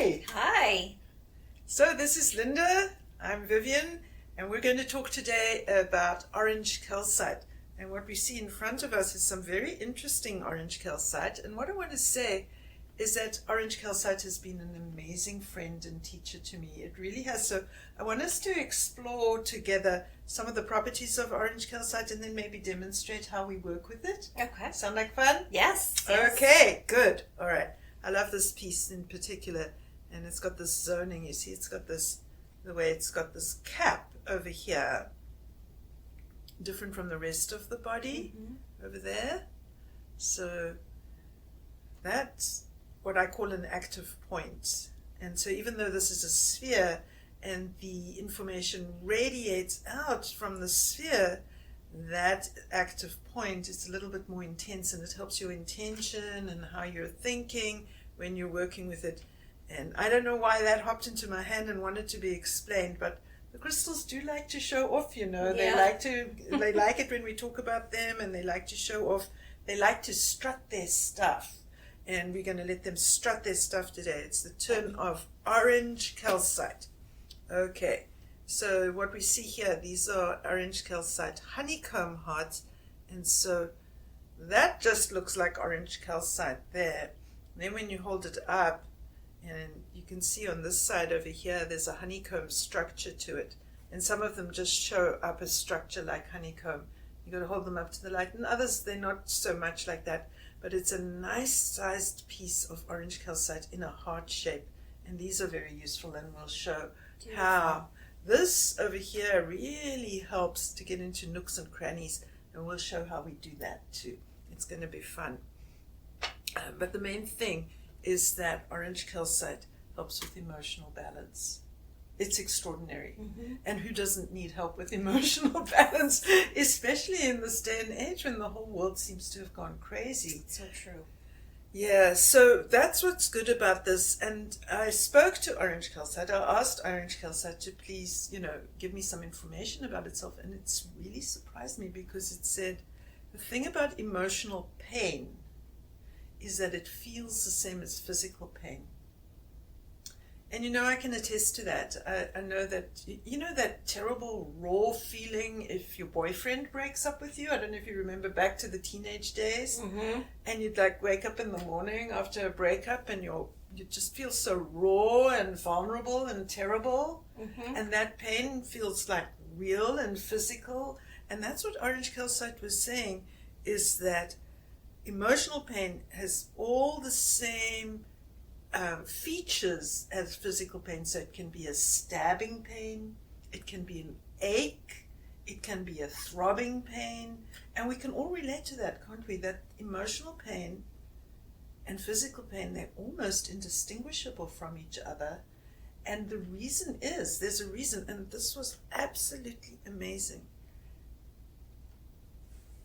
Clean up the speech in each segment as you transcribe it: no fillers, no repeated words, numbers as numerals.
Hi. Hi. So this is Linda. I'm Vivien, and we're going to talk today about orange calcite. And what we see in front of us is some very interesting orange calcite. And what I want to say is that orange calcite has been an amazing friend and teacher to me. It really has. So I want us to explore together some of the properties of orange calcite and then maybe demonstrate how we work with it. Okay. Sound like fun? Yes. Okay, good. All right. I love this piece in particular, and it's got this zoning. You see, it's got this, the way it's got this cap over here, different from the rest of the body over there. So that's what I call an active point. And so even though this is a sphere and the information radiates out from the sphere, that active point is a little bit more intense, and it helps your intention and how you're thinking when you're working with it. And I don't know why that hopped into my hand and wanted to be explained, but the crystals do like to show off, you know. Yeah. They like it when we talk about them, and they like to show off. They like to strut their stuff, and we're going to let them strut their stuff today. It's the turn of orange calcite. Okay. So what we see here, these are orange calcite honeycomb hearts, and so that just looks like orange calcite there. And then when you hold it up, and you can see on this side over here, there's a honeycomb structure to it, and some of them just show up a structure like honeycomb. You got to hold them up to the light, and others they're not so much like that. But it's a nice sized piece of orange calcite in a heart shape, and these are very useful, and we'll show how. This over here really helps to get into nooks and crannies, and we'll show how we do that too. It's going to be fun. But the main thing is that orange calcite helps with emotional balance. It's extraordinary. And who doesn't need help with emotional balance, especially in this day and age when the whole world seems to have gone crazy. So true. Yeah, so that's what's good about this. And I spoke to orange calcite. I asked orange calcite to please, give me some information about itself. And it's really surprised me because it said the thing about emotional pain is that it feels the same as physical pain. And I can attest to that. I know that, that terrible raw feeling if your boyfriend breaks up with you. I don't know if you remember back to the teenage days. And you'd wake up in the morning after a breakup and you just feel so raw and vulnerable and terrible. And that pain feels like real and physical. And that's what orange calcite was saying, is that emotional pain has all the same features as physical pain. So it can be a stabbing pain, it can be an ache, it can be a throbbing pain, and we can all relate to that, can't we? That emotional pain and physical pain, they're almost indistinguishable from each other. And the reason is, there's a reason, and this was absolutely amazing.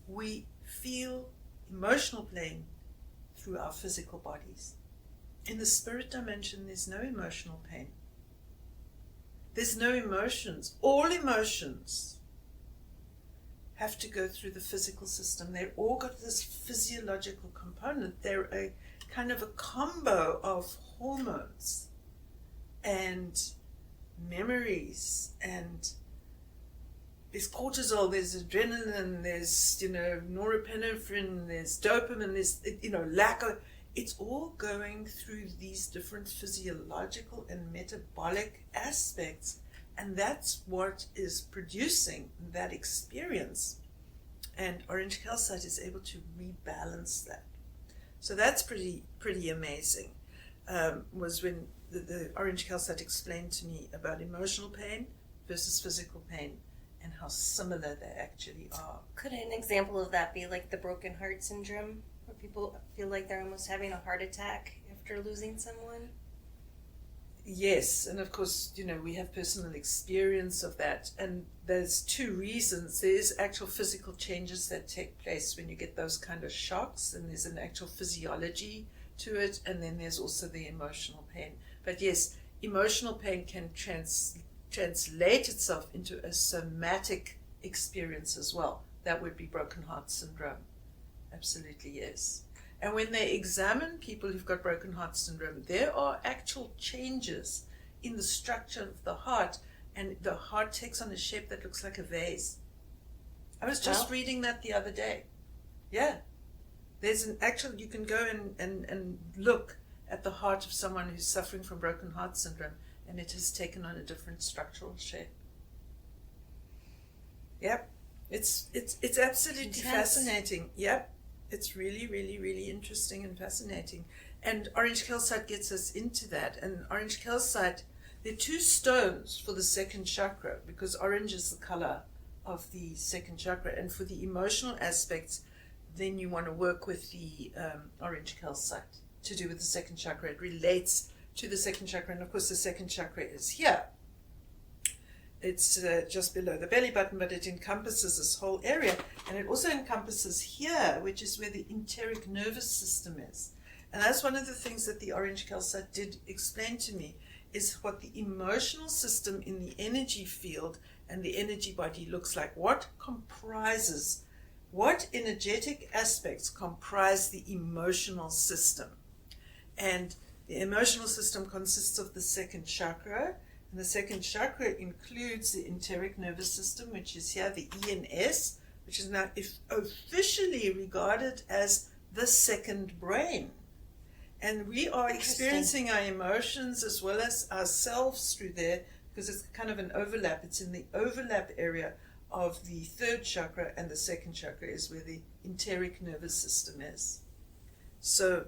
We feel emotional pain through our physical bodies. In the spirit dimension, there's no emotional pain. There's no emotions. All emotions have to go through the physical system. They've all got this physiological component. They're a kind of a combo of hormones and memories, and there's cortisol, there's adrenaline, there's norepinephrine, there's dopamine, there's lack of. It's all going through these different physiological and metabolic aspects, and that's what is producing that experience. And orange calcite is able to rebalance that. So that's pretty amazing. Was when the orange calcite explained to me about emotional pain versus physical pain and how similar they actually are. Could an example of that be like the broken heart syndrome, where people feel like they're almost having a heart attack after losing someone? Yes, and of course, we have personal experience of that, and there's two reasons. There's actual physical changes that take place when you get those kind of shocks, and there's an actual physiology to it, and then there's also the emotional pain. But yes, emotional pain can translate itself into a somatic experience as well. That would be broken heart syndrome. Absolutely, yes. And when they examine people who've got broken heart syndrome, there are actual changes in the structure of the heart, and the heart takes on a shape that looks like a vase. I was just reading that the other day. Yeah. There's an actual, you can go and look at the heart of someone who's suffering from broken heart syndrome, and it has taken on a different structural shape. Yep. It's absolutely fascinating. Yep. It's really, really, really interesting and fascinating. And orange calcite gets us into that. And orange calcite, there are two stones for the second chakra, because orange is the color of the second chakra. And for the emotional aspects, then you want to work with the orange calcite to do with the second chakra. It relates to the second chakra. And of course, the second chakra is here. It's just below the belly button, but it encompasses this whole area. And it also encompasses here, which is where the enteric nervous system is. And that's one of the things that the orange calcite did explain to me, is what the emotional system in the energy field and the energy body looks like. What energetic aspects comprise the emotional system? And the emotional system consists of the second chakra. And the second chakra includes the enteric nervous system, which is here, the ENS, which is now officially regarded as the second brain. And we are experiencing our emotions as well as ourselves through there, because it's kind of an overlap. It's in the overlap area of the third chakra, and the second chakra is where the enteric nervous system is. So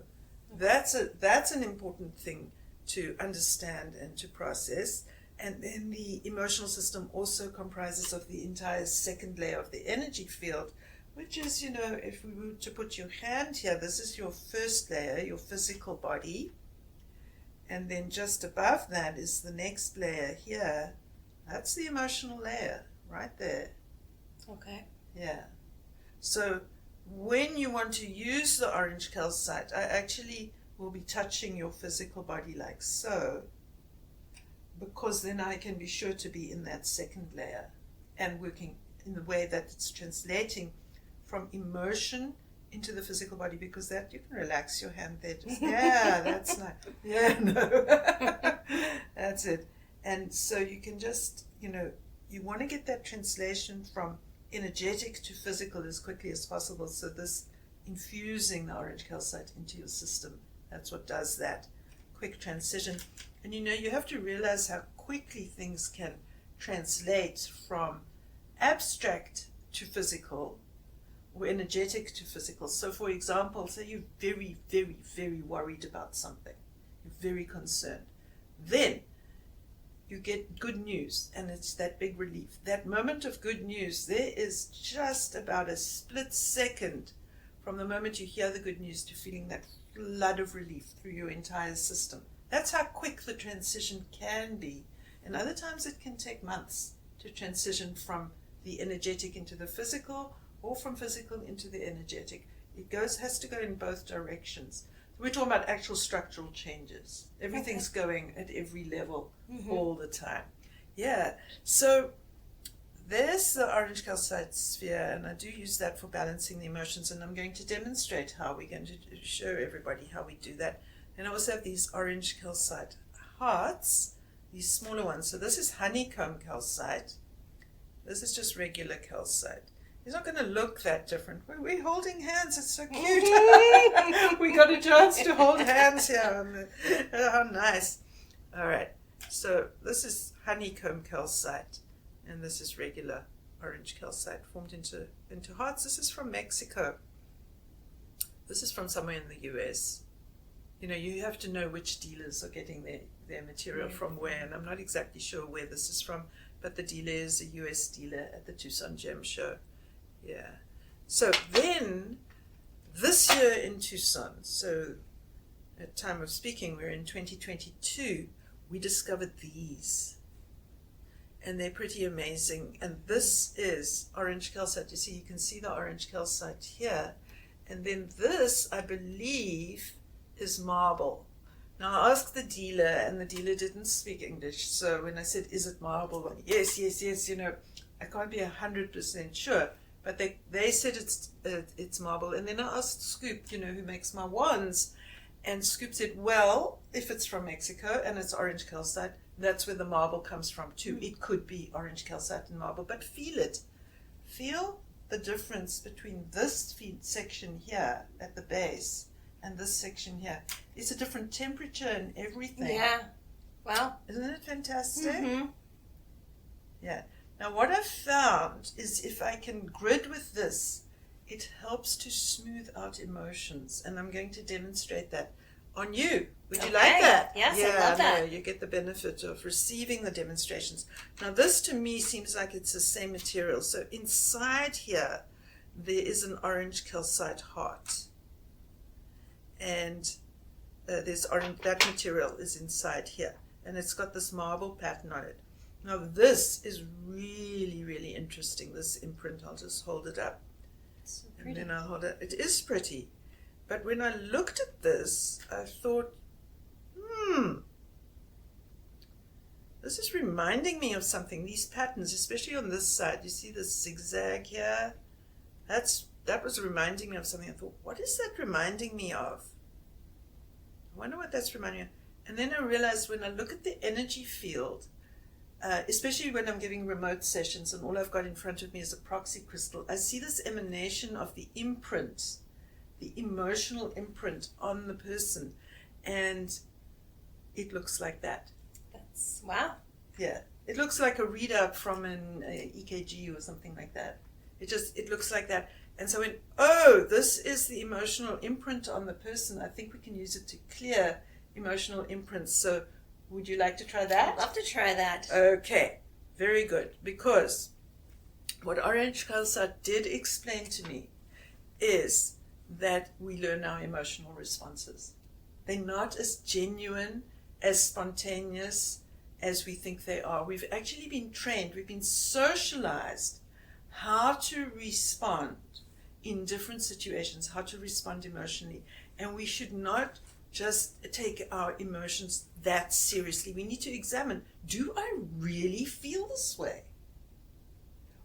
that's an important thing to understand and to process. And then the emotional system also comprises of the entire second layer of the energy field, which is, if we were to put your hand here, this is your first layer, your physical body. And then just above that is the next layer here. That's the emotional layer right there. Okay. Yeah. So when you want to use the orange calcite, I actually will be touching your physical body like so, because then I can be sure to be in that second layer and working in the way that it's translating from emotion into the physical body, because that you can relax your hand there. Yeah, that's nice. Yeah, no. That's it. And so you can just, you want to get that translation from energetic to physical as quickly as possible. So this infusing the orange calcite into your system, that's what does that quick transition. And you have to realize how quickly things can translate from abstract to physical, or energetic to physical. So for example, say you're very, very, very worried about something. You're very concerned. Then you get good news, and it's that big relief. That moment of good news, there is just about a split second from the moment you hear the good news to feeling that flood of relief through your entire system. That's how quick the transition can be. And other times it can take months to transition from the energetic into the physical, or from physical into the energetic. It has to go in both directions. We're talking about actual structural changes. Everything's going at every level all the time. Yeah. So there's the orange calcite sphere, and I do use that for balancing the emotions, and I'm going to demonstrate how we're going to show everybody how we do that. And I also have these orange calcite hearts, these smaller ones. So this is honeycomb calcite. This is just regular calcite. It's not going to look that different. We're holding hands. It's so cute. We got a chance to hold hands here. How nice. All right. So this is honeycomb calcite, and this is regular orange calcite formed into hearts. This is from Mexico. This is from somewhere in the US. You have to know which dealers are getting their material from where, and I'm not exactly sure where this is from, but the dealer is a US dealer at the Tucson Gem Show. Yeah. So then, this year in Tucson, so at time of speaking, we're in 2022, we discovered these. And they're pretty amazing. And this is orange calcite. You can see the orange calcite here. And then this, I believe, is marble. Now I asked the dealer, and the dealer didn't speak English. So when I said, is it marble? Well, yes. I can't be 100% sure. but they said it's marble. And then I asked Scoop, who makes my wands, and Scoop said, well, if it's from Mexico and it's orange calcite, that's where the marble comes from too. It could be orange calcite and marble, but feel it. Feel the difference between this section here at the base and this section here. It's a different temperature and everything. Yeah. Wow. Isn't it fantastic? Mm-hmm. Yeah. Now what I've found is if I can grid with this, it helps to smooth out emotions. And I'm going to demonstrate that on you. Would you like that? Yes, yeah, I love that. No, you get the benefit of receiving the demonstrations. Now this to me seems like it's the same material. So inside here, there is an orange calcite heart. And there's orange, that material is inside here. And it's got this marble pattern on it. Now this is really, really interesting. This imprint, I'll just hold it up. So pretty. And then I'll hold it. It is pretty. But when I looked at this, I thought, this is reminding me of something. These patterns, especially on this side, you see this zigzag here? That was reminding me of something. I thought, what is that reminding me of? I wonder what that's reminding me of. And then I realized when I look at the energy field, especially when I'm giving remote sessions and all I've got in front of me is a proxy crystal, I see this emanation of the imprint, the emotional imprint on the person, and it looks like that. That's wow. Yeah, it looks like a readout from an EKG or something like that. It looks like that. And so this is the emotional imprint on the person. I think we can use it to clear emotional imprints. So would you like to try that? I'd love to try that. Okay, very good. Because what Orange Calcite did explain to me is that we learn our emotional responses. They're not as genuine, as spontaneous as we think they are. We've actually been trained, we've been socialized how to respond in different situations, how to respond emotionally. And we should not just take our emotions that seriously. We need to examine, do I really feel this way?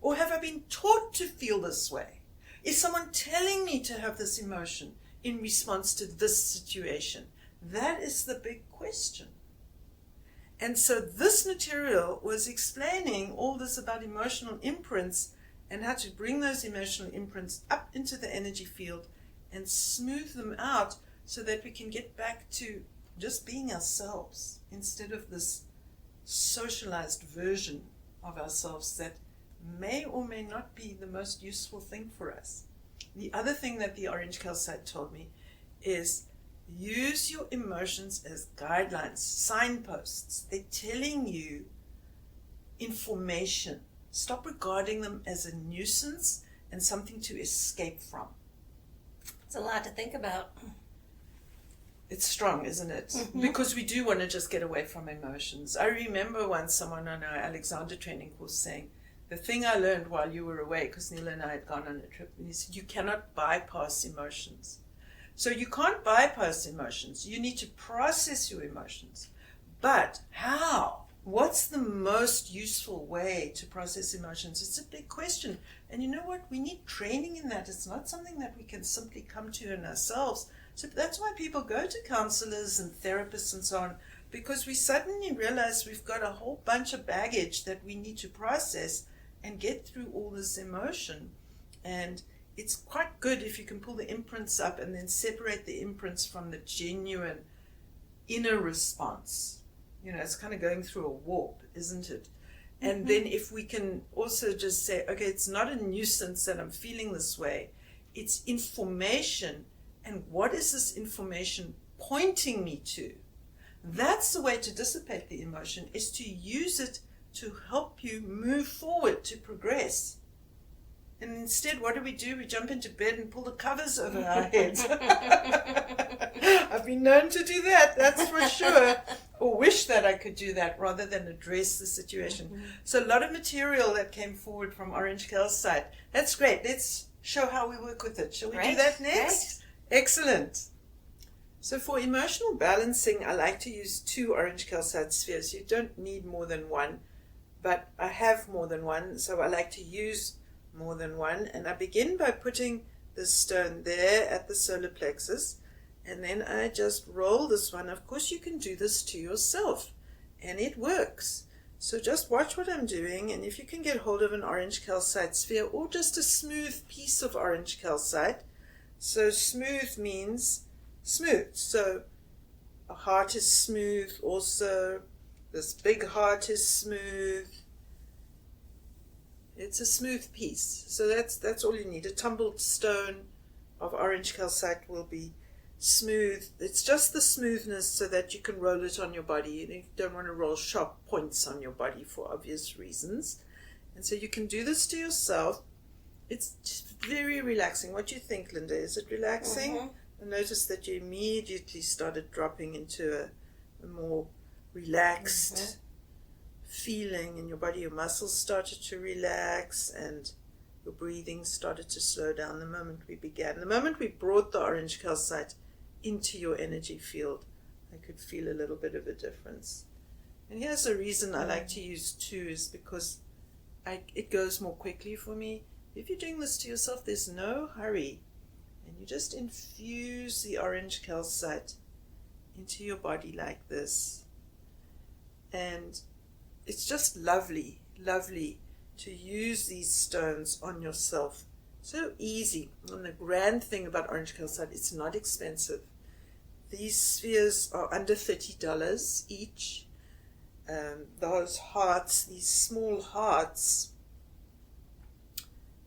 Or have I been taught to feel this way? Is someone telling me to have this emotion in response to this situation? That is the big question. And so this material was explaining all this about emotional imprints and how to bring those emotional imprints up into the energy field and smooth them out so that we can get back to just being ourselves instead of this socialized version of ourselves that may or may not be the most useful thing for us. The other thing that the Orange Calcite told me is use your emotions as guidelines, signposts. They're telling you information. Stop regarding them as a nuisance and something to escape from. It's a lot to think about. It's strong, isn't it? Mm-hmm. Because we do want to just get away from emotions. I remember once someone on our Alexander training course saying, the thing I learned while you were away, because Neil and I had gone on a trip, and he said, you cannot bypass emotions. So you can't bypass emotions. You need to process your emotions. But how? What's the most useful way to process emotions? It's a big question. And you know what? We need training in that. It's not something that we can simply come to in ourselves. So that's why people go to counselors and therapists and so on, because we suddenly realize we've got a whole bunch of baggage that we need to process and get through all this emotion. And it's quite good if you can pull the imprints up and then separate the imprints from the genuine inner response. You know, it's kind of going through a warp, isn't it? And Mm-hmm. then if we can also just say, okay, it's not a nuisance that I'm feeling this way. It's information. And what is this information pointing me to? That's the way to dissipate the emotion, is to use it to help you move forward, to progress. And instead, what do? We jump into bed and pull the covers over our heads. I've been known to do that, that's for sure. Or wish that I could do that rather than address the situation. Mm-hmm. So a lot of material that came forward from Orange Calcite. That's great. Let's show how we work with it. Shall we do that next? Excellent. So for emotional balancing, I like to use 2 Orange Calcite spheres. You don't need more than one, but I have more than one, so I like to use more than one. And I begin by putting this stone there at the solar plexus, and then I just roll this one. Of course, you can do this to yourself, and it works. So just watch what I'm doing, and if you can get hold of an orange calcite sphere or just a smooth piece of orange calcite. So smooth means smooth. So a heart is smooth also. This big heart is smooth. It's a smooth piece. So that's all you need. A tumbled stone of orange calcite will be smooth. It's just the smoothness so that you can roll it on your body. You don't want to roll sharp points on your body for obvious reasons. And so you can do this to yourself. It's just very relaxing. What do you think, Linda? Is it relaxing? Mm-hmm. I noticed that you immediately started dropping into a more relaxed feeling in your body. Your muscles started to relax and your breathing started to slow down the moment we began. The moment we brought the orange calcite into your energy field, I could feel a little bit of a difference. And here's the reason I like to use two, is because it goes more quickly for me. If you're doing this to yourself, there's no hurry. And you just infuse the orange calcite into your body like this. And it's just lovely, lovely to use these stones on yourself. So easy. And the grand thing about orange calcite, it's not expensive. These spheres are under $30 each. Those hearts, these small hearts,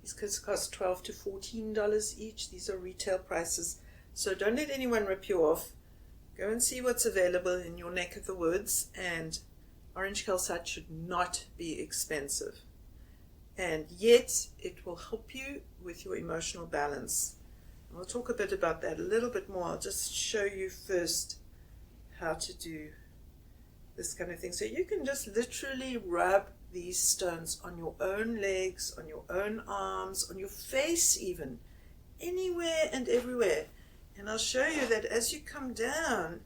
these could cost $12 to $14 each. These are retail prices. So don't let anyone rip you off. Go and see what's available in your neck of the woods. And orange calcite should not be expensive. And yet it will help you with your emotional balance. And we'll talk a bit about that a little bit more. I'll just show you first how to do this kind of thing. So you can just literally rub these stones on your own legs, on your own arms, on your face even, anywhere and everywhere. And I'll show you that as you come down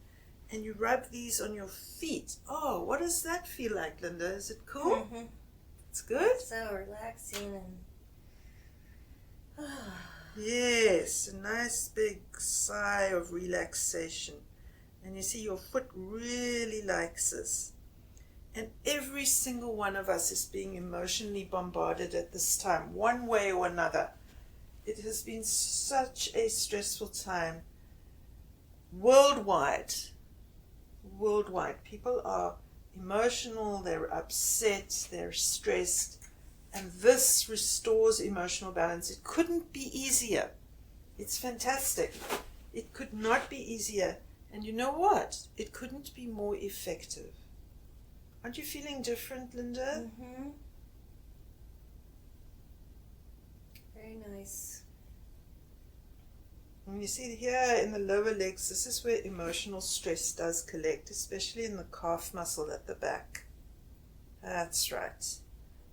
and you rub these on your feet. Oh, what does that feel like, Linda? Is it cool? Mm-hmm. It's good? So relaxing and yes, a nice big sigh of relaxation. And you see your foot really likes this. And every single one of us is being emotionally bombarded at this time, one way or another. It has been such a stressful time worldwide. Worldwide. People are emotional, they're upset, they're stressed, and this restores emotional balance. It couldn't be easier. It's fantastic. It could not be easier. And you know what? It couldn't be more effective. Aren't you feeling different, Linda? Mm-hmm. Very nice. And you see here in the lower legs, this is where emotional stress does collect, especially in the calf muscle at the back. That's right.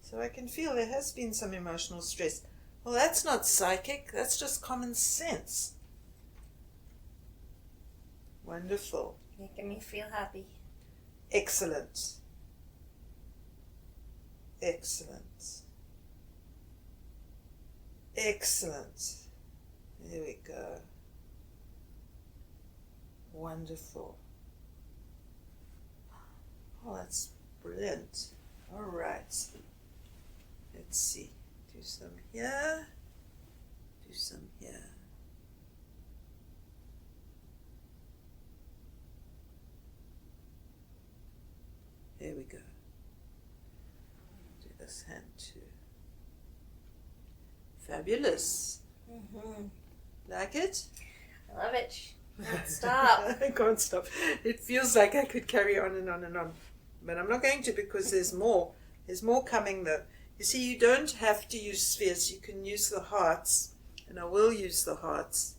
So I can feel there has been some emotional stress. Well, that's not psychic, that's just common sense. Wonderful. Making me feel happy. Excellent. Excellent. Excellent. There we go. Wonderful. Oh, that's brilliant. All right. Let's see. Do some here. Do some here. There we go. Do this hand too. Fabulous. Mm-hmm. Like it? I love it. Can't stop. I can't stop. It feels like I could carry on and on and on. But I'm not going to, because there's more. There's more coming though. You see, you don't have to use spheres. You can use the hearts. And I will use the hearts.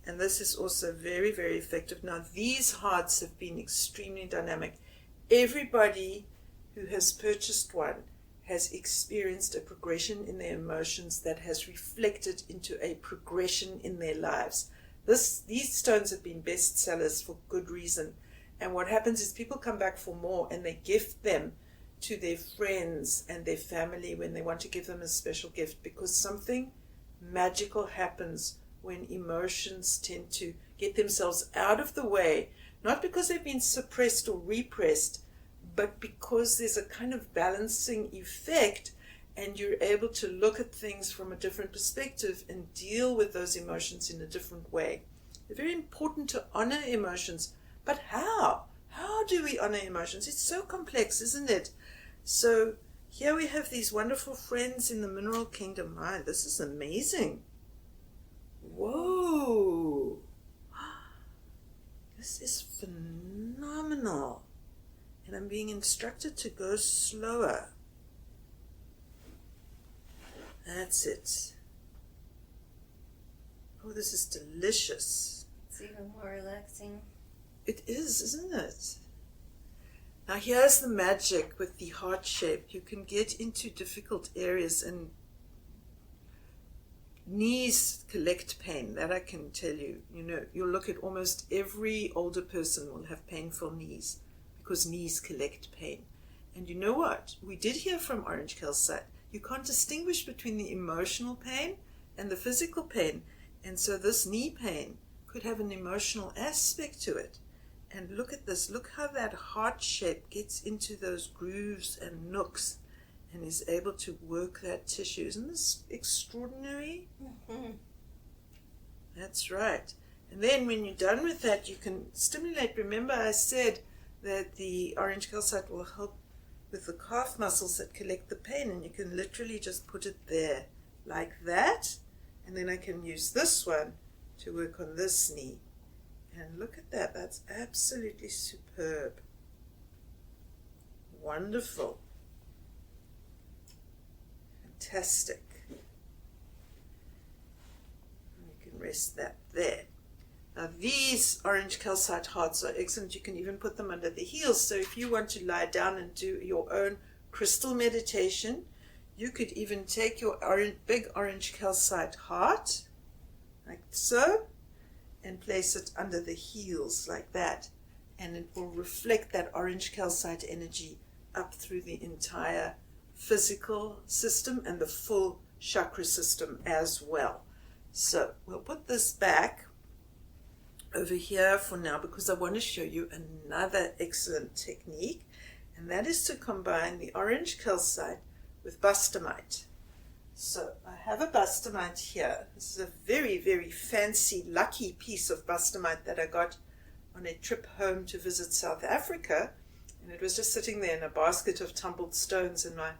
And this is also very, very effective. Now, these hearts have been extremely dynamic. Everybody who has purchased one has experienced a progression in their emotions that has reflected into a progression in their lives. These stones have been bestsellers for good reason. And what happens is people come back for more and they gift them to their friends and their family when they want to give them a special gift, because something magical happens when emotions tend to get themselves out of the way, not because they've been suppressed or repressed, but because there's a kind of balancing effect, and you're able to look at things from a different perspective and deal with those emotions in a different way. It's very important to honor emotions, but how? How do we honor emotions? It's so complex, isn't it? So here we have these wonderful friends in the mineral kingdom. My, this is amazing. Whoa. This is phenomenal. And I'm being instructed to go slower. That's it. Oh, this is delicious. It's even more relaxing. It is, isn't it? Now here's the magic with the heart shape. You can get into difficult areas, and knees collect pain, that I can tell you. You know, you'll look at almost every older person will have painful knees because knees collect pain. And you know what? We did hear from Orange Calcite. You can't distinguish between the emotional pain and the physical pain. And so this knee pain could have an emotional aspect to it. And look at this. Look how that heart shape gets into those grooves and nooks and is able to work that tissue. Isn't this extraordinary? Mm-hmm. That's right. And then when you're done with that, you can stimulate. Remember I said that the Orange Calcite will help with the calf muscles that collect the pain, and you can literally just put it there like that, and then I can use this one to work on this knee. And look at that. That's absolutely superb. Wonderful. Fantastic. You can rest that there. Now these Orange Calcite hearts are excellent. You can even put them under the heels. So if you want to lie down and do your own crystal meditation, you could even take your big Orange Calcite heart, like so, and place it under the heels like that. And it will reflect that Orange Calcite energy up through the entire physical system and the full chakra system as well. So we'll put this back over here for now, because I want to show you another excellent technique, and that is to combine the Orange Calcite with Bustamite. So I have a Bustamite here. This is a very, very fancy, lucky piece of Bustamite that I got on a trip home to visit South Africa, and it was just sitting there in a basket of tumbled stones, and my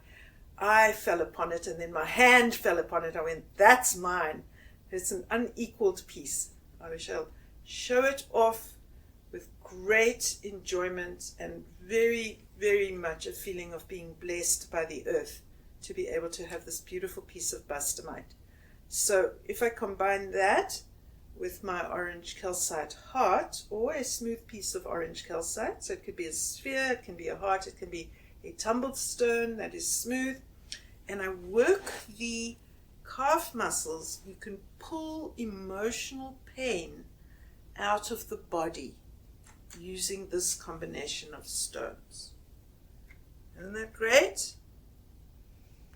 eye fell upon it, and then my hand fell upon it. I went, that's mine. It's an unequaled piece. I shall show it off with great enjoyment and very, very much a feeling of being blessed by the earth to be able to have this beautiful piece of Bustamite. So if I combine that with my Orange Calcite heart, or a smooth piece of Orange Calcite, so it could be a sphere, it can be a heart, it can be a tumbled stone that is smooth, and I work the calf muscles, you can pull emotional pain out of the body using this combination of stones. Isn't that great?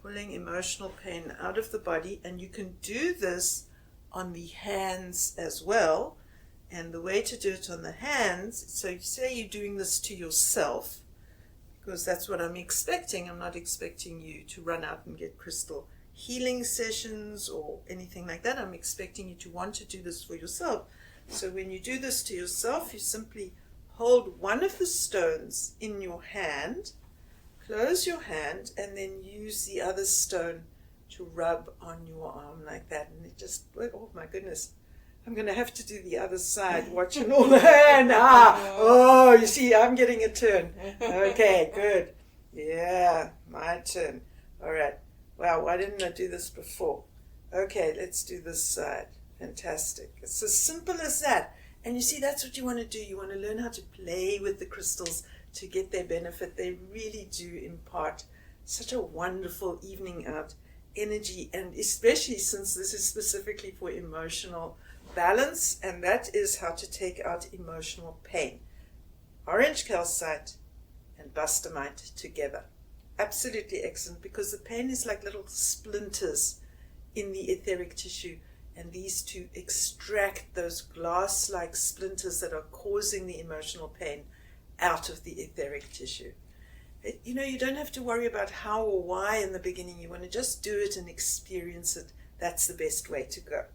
Pulling emotional pain out of the body, and you can do this on the hands as well. And the way to do it on the hands, so you say you're doing this to yourself, because that's what I'm expecting. I'm not expecting you to run out and get crystal healing sessions or anything like that. I'm expecting you to want to do this for yourself. So when you do this to yourself, you simply hold one of the stones in your hand, close your hand, and then use the other stone to rub on your arm like that. And it just, oh my goodness, I'm going to have to do the other side, watching all the hand. Oh, you see, I'm getting a turn. Okay, good. Yeah, my turn. All right. Wow, why didn't I do this before? Okay, let's do this side. Fantastic. It's as simple as that. And you see, that's what you want to do. You want to learn how to play with the crystals to get their benefit. They really do impart such a wonderful evening out energy, and especially since this is specifically for emotional balance, and that is how to take out emotional pain. Orange Calcite and Bustamite together. absolutely excellent, because the pain is like little splinters in the etheric tissue, and these to extract those glass-like splinters that are causing the emotional pain out of the etheric tissue. You don't have to worry about how or why in the beginning. You want to just do it and experience it. That's the best way to go.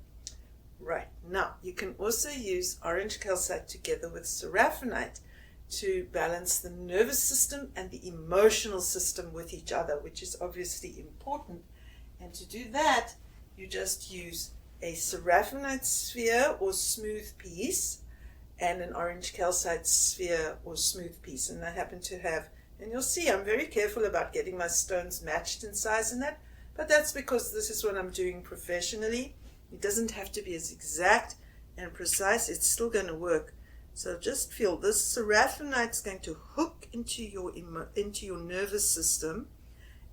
Right, now you can also use orange calcite together with seraphinite to balance the nervous system and the emotional system with each other, which is obviously important. And to do that, you just use a seraphinite sphere or smooth piece and an orange calcite sphere or smooth piece. And I happen to have, and you'll see I'm very careful about getting my stones matched in size and that, but that's because this is what I'm doing professionally. It doesn't have to be as exact and precise. It's still going to work. So just feel this seraphinite is going to hook into your nervous system,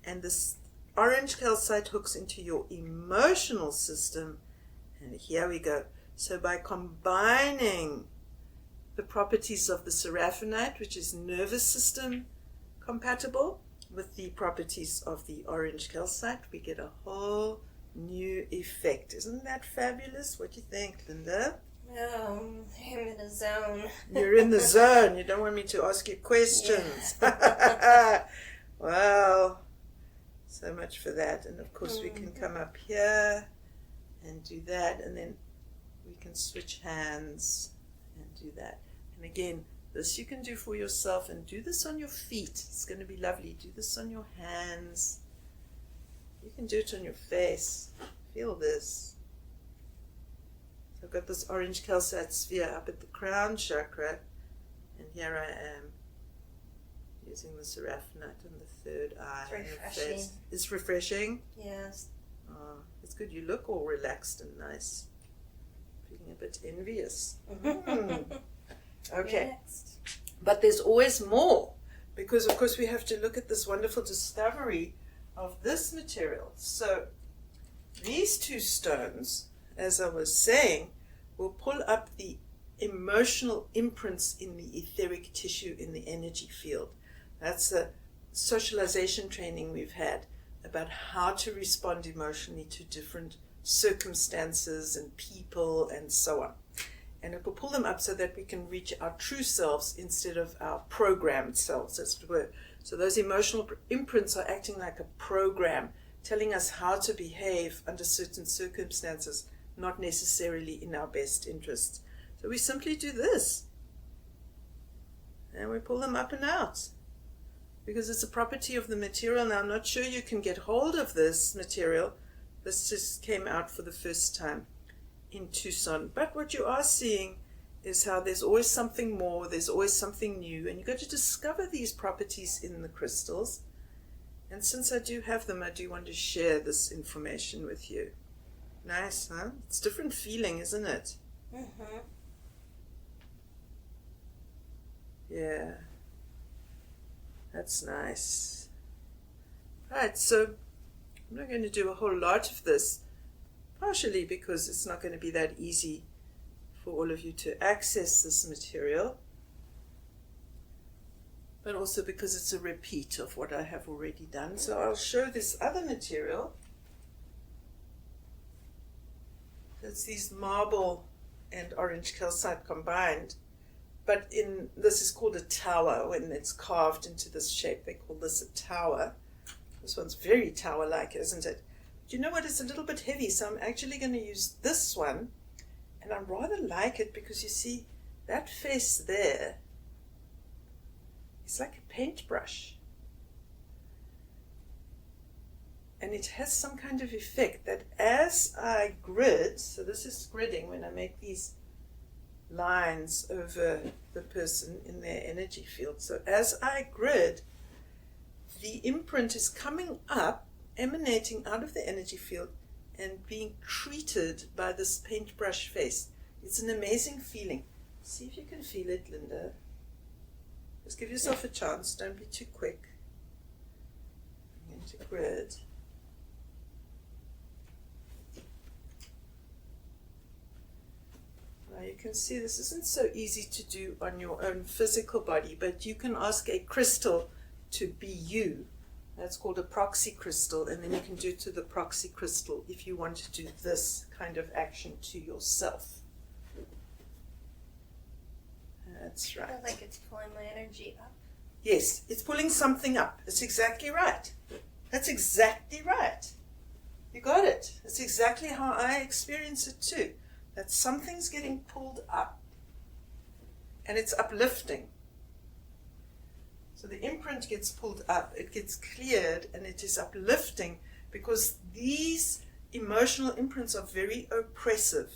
and this orange calcite hooks into your emotional system. And here we go. So by combining the properties of the seraphinite, which is nervous system compatible, with the properties of the orange calcite, we get a whole new effect. Isn't that fabulous? What do you think, Linda? Oh, I'm in a zone. You're in the zone. You don't want me to ask you questions. Yeah. Well, so much for that. And of course we can come up here and do that, and then we can switch hands and do that. And again, this you can do for yourself, and do this on your feet. It's going to be lovely. Do this on your hands. You can do it on your face. Feel this. So I've got this orange calcite sphere up at the crown chakra, and here I am using the seraphinite on the third eye. It's refreshing. And the face. It's refreshing? Yes. Oh, it's good. You look all relaxed and nice. Feeling a bit envious. Okay. Next. But there's always more, because of course we have to look at this wonderful discovery of this material. So these two stones, as I was saying, will pull up the emotional imprints in the etheric tissue in the energy field. That's the socialization training we've had about how to respond emotionally to different circumstances and people and so on. And it will pull them up so that we can reach our true selves instead of our programmed selves, as it were. So those emotional imprints are acting like a program, telling us how to behave under certain circumstances, not necessarily in our best interests. So we simply do this. And we pull them up and out. Because it's a property of the material. Now, I'm not sure you can get hold of this material. This just came out for the first time in Tucson. But what you are seeing is how there's always something more, there's always something new, and you've got to discover these properties in the crystals. And since I do have them, I do want to share this information with you. Nice, huh? It's a different feeling, isn't it? Mm-hmm. Yeah. That's nice. Right, so I'm not going to do a whole lot of this, partially because it's not going to be that easy for all of you to access this material, but also because it's a repeat of what I have already done. So I'll show this other material. It's these marble and orange calcite combined, but this is called a tower. When it's carved into this shape, they call this a tower. This one's very tower-like, isn't it? But you know what? It's a little bit heavy, so I'm actually going to use this one. And I rather like it because you see that face there, it's like a paintbrush. And it has some kind of effect that as I grid, so this is gridding when I make these lines over the person in their energy field. So as I grid, the imprint is coming up, emanating out of the energy field, and being treated by this paintbrush face. It's an amazing feeling. See if you can feel it, Linda. Just give yourself a chance. Don't be too quick. I'm going to grid. Now you can see this isn't so easy to do on your own physical body, but you can ask a crystal to be you That's called a proxy crystal, and then you can do to the proxy crystal if you want to do this kind of action to yourself. That's I right. feel like it's pulling my energy up. Yes, it's pulling something up. It's exactly right. That's exactly right. You got it. That's exactly how I experience it too. That something's getting pulled up. And it's uplifting. So the imprint gets pulled up, it gets cleared, and it is uplifting because these emotional imprints are very oppressive.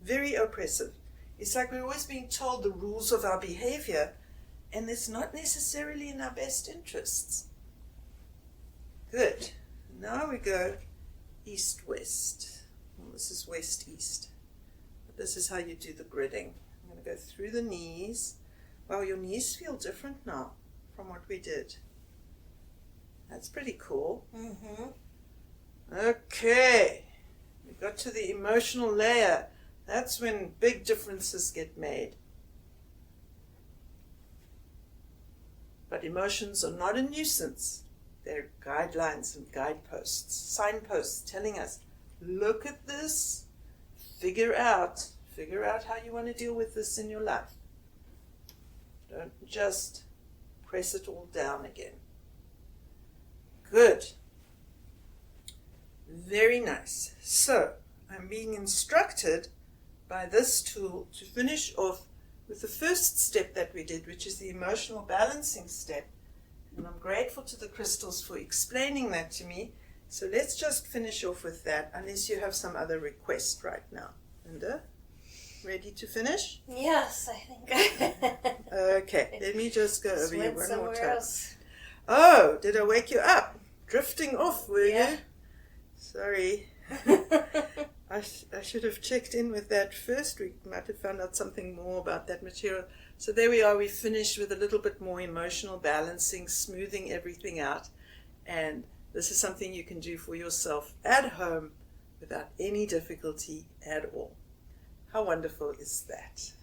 Very oppressive. It's like we're always being told the rules of our behavior, and it's not necessarily in our best interests. Good. Now we go east-west. Well, this is west-east. But this is how you do the gridding. I'm going to go through the knees. Wow, your knees feel different now from what we did. That's pretty cool. Okay. We got to the emotional layer. That's when big differences get made. But emotions are not a nuisance. They're guidelines and guideposts, signposts telling us, look at this, figure out how you want to deal with this in your life. Don't just press it all down again. Good. Very nice. So, I'm being instructed by this tool to finish off with the first step that we did, which is the emotional balancing step. And I'm grateful to the crystals for explaining that to me. So let's just finish off with that, unless you have some other request right now. Linda, ready to finish? Yes, I think. Okay, let me just go over you one more time. Else. Oh, did I wake you up? Drifting off, were Yeah. you? Sorry. I should have checked in with that first. We might have found out something more about that material. So there we are. We finished with a little bit more emotional balancing, smoothing everything out. And this is something you can do for yourself at home without any difficulty at all. How wonderful is that?